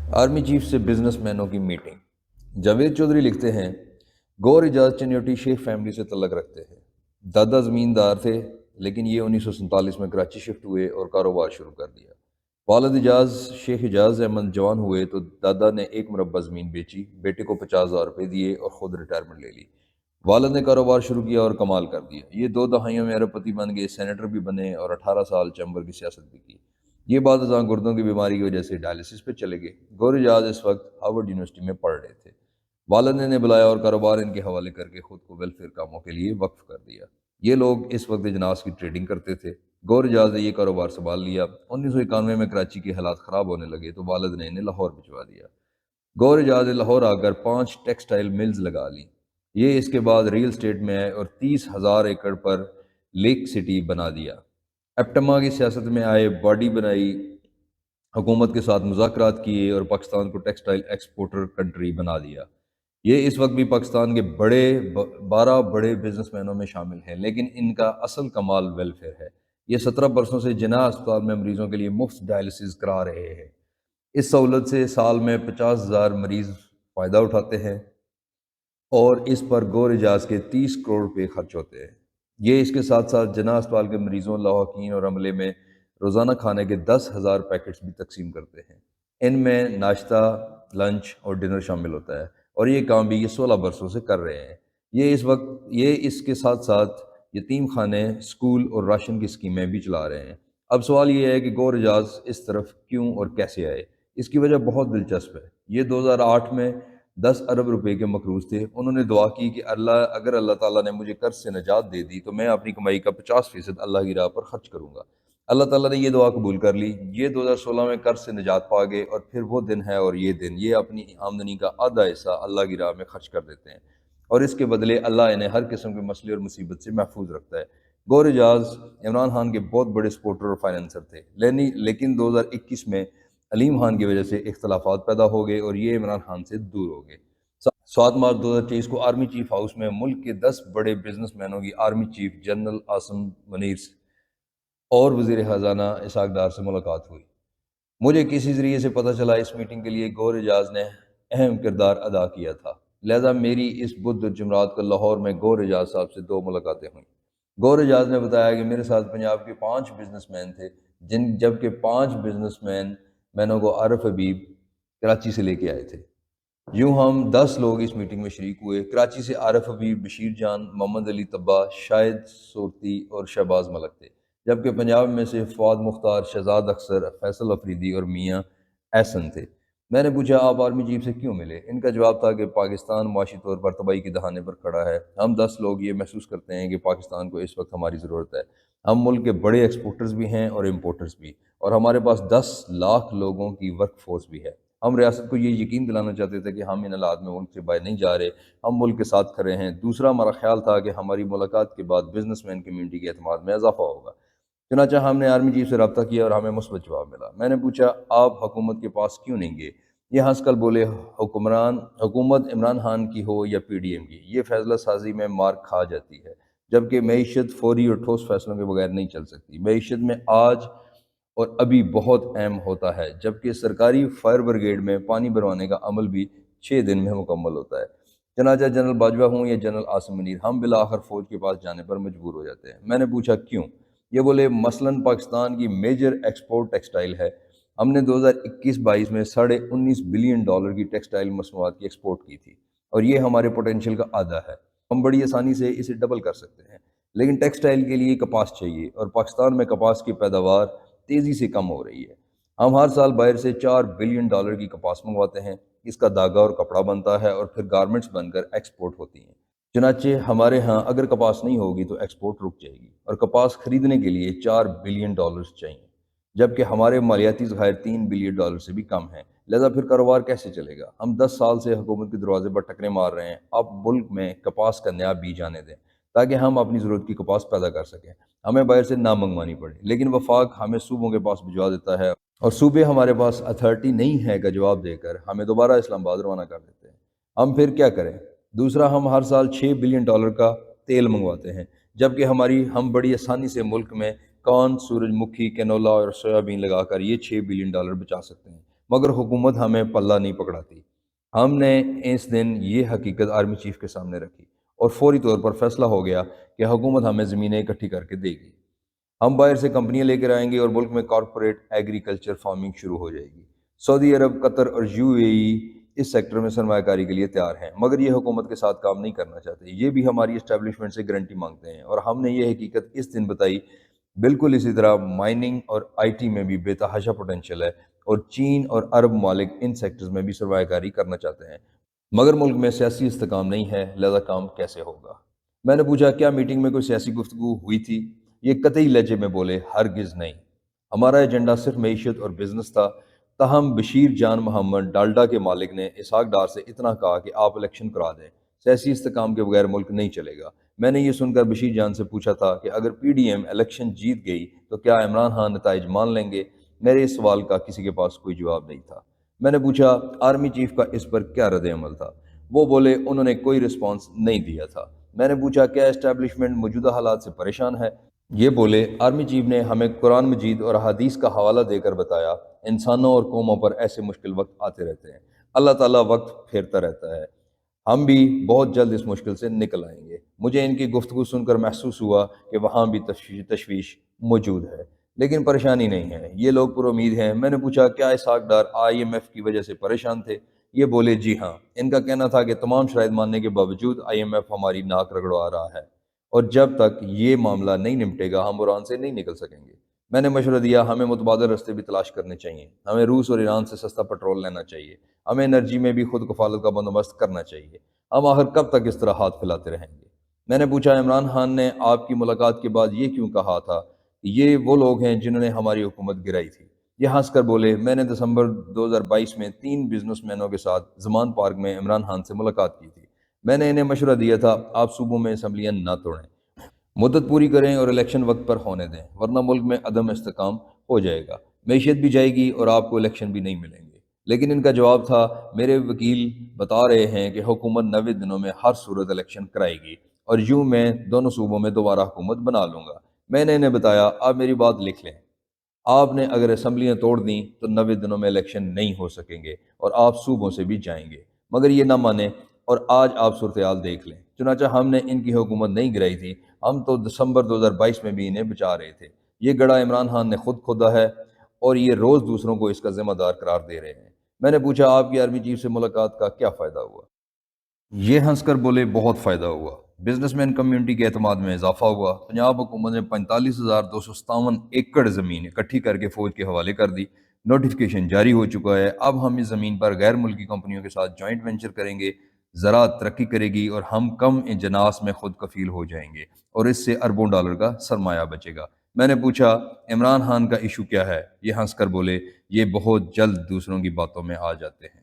Army chief سے business مینوں کی میٹنگ۔ جاوید چودھری لکھتے ہیں، گور اجاز چنیوٹی شیخ فیملی سے تعلق رکھتے ہیں۔ دادا زمیندار تھے لیکن یہ 1947 میں کراچی شفٹ ہوئے اور کاروبار شروع کر دیا۔ والد اجاز شیخ اجاز احمد جوان ہوئے تو دادا نے 1 مربع زمین بیچی، بیٹے کو 50,000 روپے دیے اور خود ریٹائرمنٹ لے لی۔ والد نے کاروبار شروع کیا اور کمال کر دیا۔ یہ 2 دہائیوں میں ارب پتی بن گئے، سینیٹر بھی بنے اور 18 سال چیمبر کی سیاست بھی کی۔ یہ بعد ازاں گردوں کی بیماری کی وجہ سے ڈائلسس پہ چلے گئے۔ گور اجاز اس وقت ہارورڈ یونیورسٹی میں پڑھ رہے تھے۔ والد نے انہیں بلایا اور کاروبار ان کے حوالے کر کے خود کو ویلفیئر کاموں کے لیے وقف کر دیا۔ یہ لوگ اس وقت اجناس کی ٹریڈنگ کرتے تھے۔ گور اجاز نے یہ کاروبار سنبھال لیا۔ 1991 میں کراچی کے حالات خراب ہونے لگے تو والد نے انہیں لاہور بھجوا دیا۔ گور اجاز نے لاہور آ کر 5 ٹیکسٹائل ملز لگا لیں۔ یہ اس کے بعد ریل اسٹیٹ میں آئے اور 30,000 ایکڑ پر لیک سٹی بنا دیا۔ ایپٹما کی سیاست میں آئے، باڈی بنائی، حکومت کے ساتھ مذاکرات کیے اور پاکستان کو ٹیکسٹائل ایکسپورٹر کنٹری بنا دیا۔ یہ اس وقت بھی پاکستان کے 12 بڑے بزنس مینوں میں شامل ہیں، لیکن ان کا اصل کمال ویلفیئر ہے۔ یہ 17 برسوں سے جناح اسپتال میں مریضوں کے لیے مفت ڈائلسس کرا رہے ہیں۔ اس سہولت سے سال میں 50,000 مریض فائدہ اٹھاتے ہیں اور اس پر گور اجاز کے 30 کروڑ روپے خرچ ہوتے ہیں۔ یہ اس کے ساتھ ساتھ جناح اسپتال کے مریضوں، لواحقین اور عملے میں روزانہ کھانے کے 10,000 پیکٹس بھی تقسیم کرتے ہیں۔ ان میں ناشتہ، لنچ اور ڈنر شامل ہوتا ہے، اور یہ کام بھی یہ 16 برسوں سے کر رہے ہیں۔ یہ اس کے ساتھ ساتھ یتیم خانے، اسکول اور راشن کی اسکیمیں بھی چلا رہے ہیں۔ اب سوال یہ ہے کہ گور اجاز اس طرف کیوں اور کیسے آئے؟ اس کی وجہ بہت دلچسپ ہے۔ یہ 2008 میں 10 ارب روپے کے مقروض تھے۔ انہوں نے دعا کی کہ اگر اللہ تعالیٰ نے مجھے قرض سے نجات دے دی تو میں اپنی کمائی کا 50% اللہ کی راہ پر خرچ کروں گا۔ اللہ تعالیٰ نے یہ دعا قبول کر لی۔ یہ 2016 میں قرض سے نجات پا گئے، اور پھر وہ دن ہے اور یہ دن، یہ اپنی آمدنی کا آدھا حصہ اللہ کی راہ میں خرچ کر دیتے ہیں، اور اس کے بدلے اللہ انہیں ہر قسم کے مسئلے اور مصیبت سے محفوظ رکھتا ہے۔ گور اجاز عمران خان کے بہت بڑے سپورٹر اور فائنینسر تھے، لیکن 2021 میں علیم خان کی وجہ سے اختلافات پیدا ہو گئے اور یہ عمران خان سے دور ہو گئے۔ 7 مارچ 2023 کو آرمی چیف ہاؤس میں ملک کے 10 بڑے بزنس مینوں کی army chief general Asim Munir اور وزیر خزانہ اسحاق ڈار سے ملاقات ہوئی۔ مجھے کسی ذریعے سے پتہ چلا اس میٹنگ کے لیے گور اجاز نے اہم کردار ادا کیا تھا، لہذا میری اس بدھ اور جمعرات کو لاہور میں گور اجاز صاحب سے 2 ملاقاتیں ہوئیں۔ گور اجاز نے بتایا کہ میرے ساتھ پنجاب کے 5 بزنس مین تھے، جبکہ 5 بزنس مینوں کو عارف حبیب کراچی سے لے کے آئے تھے۔ یوں ہم 10 لوگ اس میٹنگ میں شریک ہوئے۔ کراچی سے عارف حبیب، بشیر جان، محمد علی طبہ، شاہد صورتی اور شہباز ملک تھے، جبکہ پنجاب میں سے فواد مختار، شہزاد اختر، فیصل افریدی اور میاں احسن تھے۔ میں نے پوچھا، آپ آرمی چیف سے کیوں ملے؟ ان کا جواب تھا کہ پاکستان معاشی طور پر تباہی کی دہانے پر کھڑا ہے۔ ہم 10 لوگ یہ محسوس کرتے ہیں کہ پاکستان کو اس وقت ہماری ضرورت ہے۔ ہم ملک کے بڑے ایکسپورٹرز بھی ہیں اور امپورٹرز بھی، اور ہمارے پاس 10 لاکھ لوگوں کی ورک فورس بھی ہے۔ ہم ریاست کو یہ یقین دلانا چاہتے تھے کہ ہم ان حالات میں ملک سے باہر نہیں جا رہے، ہم ملک کے ساتھ کھڑے ہیں۔ دوسرا، ہمارا خیال تھا کہ ہماری ملاقات کے بعد بزنس مین کمیونٹی کے اعتماد میں اضافہ ہوگا۔ چنانچہ ہم نے آرمی چیف سے رابطہ کیا اور ہمیں مثبت جواب ملا۔ میں نے پوچھا، آپ حکومت کے پاس کیوں نہیں گئے؟ یہ ہنس کر بولے، حکومت عمران خان کی ہو یا پی ڈی ایم کی، یہ فیصلہ سازی میں مار کھا جاتی ہے، جبکہ معیشت فوری اور ٹھوس فیصلوں کے بغیر نہیں چل سکتی۔ معیشت میں آج اور ابھی بہت اہم ہوتا ہے، جبکہ سرکاری فائر بریگیڈ میں پانی بھروانے کا عمل بھی 6 دن میں مکمل ہوتا ہے۔ چنانچہ جنرل باجوہ ہوں یا جنرل عاصم منیر، ہم بالآخر فوج کے پاس جانے پر مجبور ہو جاتے ہیں۔ میں نے پوچھا کیوں؟ یہ بولے، مثلاً پاکستان کی میجر ایکسپورٹ ٹیکسٹائل ہے۔ ہم نے 2021-22 میں $19.5 بلین کی ٹیکسٹائل مصنوعات کی ایکسپورٹ کی تھی، اور یہ ہمارے پوٹینشیل کا آدھا ہے۔ ہم بڑی آسانی سے اسے ڈبل کر سکتے ہیں، لیکن ٹیکسٹائل کے لیے کپاس چاہیے، اور پاکستان میں کپاس کی پیداوار تیزی سے کم ہو رہی ہے۔ ہم ہر سال باہر سے $4 بلین کی کپاس منگواتے ہیں، اس کا دھاگا اور کپڑا بنتا ہے اور پھر گارمنٹس بن کر ایکسپورٹ ہوتی ہیں۔ چنانچہ ہمارے ہاں اگر کپاس نہیں ہوگی تو ایکسپورٹ رک جائے گی، اور کپاس خریدنے کے لیے $4 بلین چاہیے، جبکہ ہمارے مالیاتی ذخائر $3 بلین سے بھی کم ہیں۔ لہذا پھر کاروبار کیسے چلے گا؟ ہم 10 سال سے حکومت کے دروازے پر ٹکرے مار رہے ہیں۔ اب ملک میں کپاس کا نیا بیج آنے دیں تاکہ ہم اپنی ضرورت کی کپاس پیدا کر سکیں، ہمیں باہر سے نہ منگوانی پڑے۔ لیکن وفاق ہمیں صوبوں کے پاس بھجوا دیتا ہے، اور صوبے ہمارے پاس اتھارٹی نہیں ہے کا جواب دے کر ہمیں دوبارہ اسلام آباد روانہ کر دیتے ہیں۔ ہم پھر کیا کریں؟ دوسرا، ہم ہر سال $6 بلین کا تیل منگواتے ہیں، جبکہ ہم بڑی آسانی سے ملک میں کارن، سورج مکھی، کینولا اور سویابین لگا کر یہ $6 بلین بچا سکتے ہیں۔ مگر حکومت ہمیں پلہ نہیں پکڑاتی۔ ہم نے اس دن یہ حقیقت آرمی چیف کے سامنے رکھی اور فوری طور پر فیصلہ ہو گیا کہ حکومت ہمیں زمینیں اکٹھی کر کے دے گی۔ ہم باہر سے کمپنیاں لے کر آئیں گے اور ملک میں کارپوریٹ ایگریکلچر فارمنگ شروع ہو جائے گی۔ سعودی عرب، قطر اور you a E us sector میں سرمایہ کاری کے لیے تیار ہیں، مگر یہ حکومت کے ساتھ کام نہیں کرنا چاہتے۔ یہ بھی ہماری اسٹیبلشمنٹ سے گارنٹی مانگتے ہیں، اور ہم نے یہ حقیقت اس دن بتائی۔ بالکل اسی طرح مائننگ اور آئی ٹی میں بھی بے تحاشا پوٹینشیل ہے، اور چین اور عرب ممالک ان سیکٹرز میں بھی سرمایہ کاری کرنا چاہتے ہیں، مگر ملک میں سیاسی استحکام نہیں ہے، لہذا کام کیسے ہوگا؟ میں نے پوچھا کیا میٹنگ میں کوئی سیاسی گفتگو ہوئی تھی؟ یہ قطعی لہجے میں بولے ہرگز نہیں، ہمارا ایجنڈا صرف معیشت اور بزنس تھا۔ تاہم بشیر جان محمد ڈالڈا کے مالک نے اسحاق ڈار سے اتنا کہا کہ آپ الیکشن کرا دیں، سیاسی استحکام کے بغیر ملک نہیں چلے گا۔ میں نے یہ سن کر بشیر جان سے پوچھا تھا کہ اگر پی ڈی ایم الیکشن جیت گئی تو کیا عمران خان نتائج مان لیں گے؟ میرے اس سوال کا کسی کے پاس کوئی جواب نہیں تھا۔ میں نے پوچھا آرمی چیف کا اس پر کیا رد عمل تھا؟ وہ بولے انہوں نے کوئی رسپانس نہیں دیا تھا۔ میں نے پوچھا کیا اسٹیبلشمنٹ موجودہ حالات سے پریشان ہے؟ یہ بولے آرمی چیف نے ہمیں قرآن مجید اور حدیث کا حوالہ دے کر بتایا انسانوں اور قوموں پر ایسے مشکل وقت آتے رہتے ہیں، اللہ تعالیٰ وقت پھیرتا رہتا ہے، ہم بھی بہت جلد اس مشکل سے نکل آئیں گے۔ مجھے ان کی گفتگو سن کر محسوس ہوا کہ وہاں بھی تشویش موجود ہے، لیکن پریشانی نہیں ہے، یہ لوگ پر امید ہیں۔ میں نے پوچھا کیا Ishaq Dar I am F کی وجہ سے پریشان تھے؟ یہ بولے جی ہاں، ان کا کہنا تھا کہ تمام شرائط ماننے کے باوجود آئی ایم ایف ہماری ناک رگڑوا رہا ہے، اور جب تک یہ معاملہ نہیں نمٹے گا ہم قرآن سے نہیں نکل سکیں گے۔ میں نے مشورہ دیا ہمیں متبادل راستے بھی تلاش کرنے چاہیے، ہمیں روس اور ایران سے سستا پٹرول لینا چاہیے، ہمیں انرجی میں بھی خود کفالت کا بندوبست کرنا چاہیے۔ ہم آخر کب تک اس طرح ہاتھ پھیلاتے رہیں گے؟ میں نے پوچھا عمران خان نے آپ کی ملاقات کے بعد یہ کیوں کہا تھا کہ یہ وہ لوگ ہیں جنہوں نے ہماری حکومت گرائی تھی؟ یہ ہنس کر بولے میں نے دسمبر 2022 میں 3 بزنس مینوں کے ساتھ زمان پارک میں عمران خان سے ملاقات کی تھی۔ میں نے انہیں مشورہ دیا تھا آپ صوبوں میں اسمبلیاں نہ توڑیں، مدت پوری کریں اور الیکشن وقت پر ہونے دیں، ورنہ ملک میں عدم استحکام ہو جائے گا، معیشت بھی جائے گی اور آپ کو الیکشن بھی نہیں ملیں گے۔ لیکن ان کا جواب تھا میرے وکیل بتا رہے ہیں کہ حکومت 90 دنوں میں ہر صورت الیکشن کرائے گی، اور یوں میں دونوں صوبوں میں دوبارہ حکومت بنا لوں گا۔ میں نے انہیں بتایا آپ میری بات لکھ لیں، آپ نے اگر اسمبلیاں توڑ دیں تو 90 دنوں میں الیکشن نہیں ہو سکیں گے اور آپ صوبوں سے بھی جائیں گے، مگر یہ نہ مانے اور آج آپ صورتحال دیکھ لیں۔ چنانچہ ہم نے ان کی حکومت نہیں گرائی تھی، ہم تو دسمبر 2022 میں بھی انہیں بچا رہے تھے۔ یہ گڑھا عمران خان نے خود کھودا ہے اور یہ روز دوسروں کو اس کا ذمہ دار قرار دے رہے ہیں۔ میں نے پوچھا آپ کی آرمی چیف سے ملاقات کا کیا فائدہ ہوا؟ یہ ہنس کر بولے بہت فائدہ ہوا، بزنس مین کمیونٹی کے اعتماد میں اضافہ ہوا، پنجاب حکومت نے 45,257 ایکڑ زمین اکٹھی کر کے فوج کے حوالے کر دی، نوٹیفیکیشن جاری ہو چکا ہے، اب ہم اس زمین پر غیر ملکی کمپنیوں کے ساتھ جوائنٹ وینچر کریں گے، زراعت ترقی کرے گی اور ہم کم جناس میں خود کفیل ہو جائیں گے، اور اس سے اربوں ڈالر کا سرمایہ بچے گا۔ میں نے پوچھا عمران خان کا ایشو کیا ہے؟ یہ ہنس کر بولے یہ بہت جلد دوسروں کی باتوں میں آ جاتے ہیں۔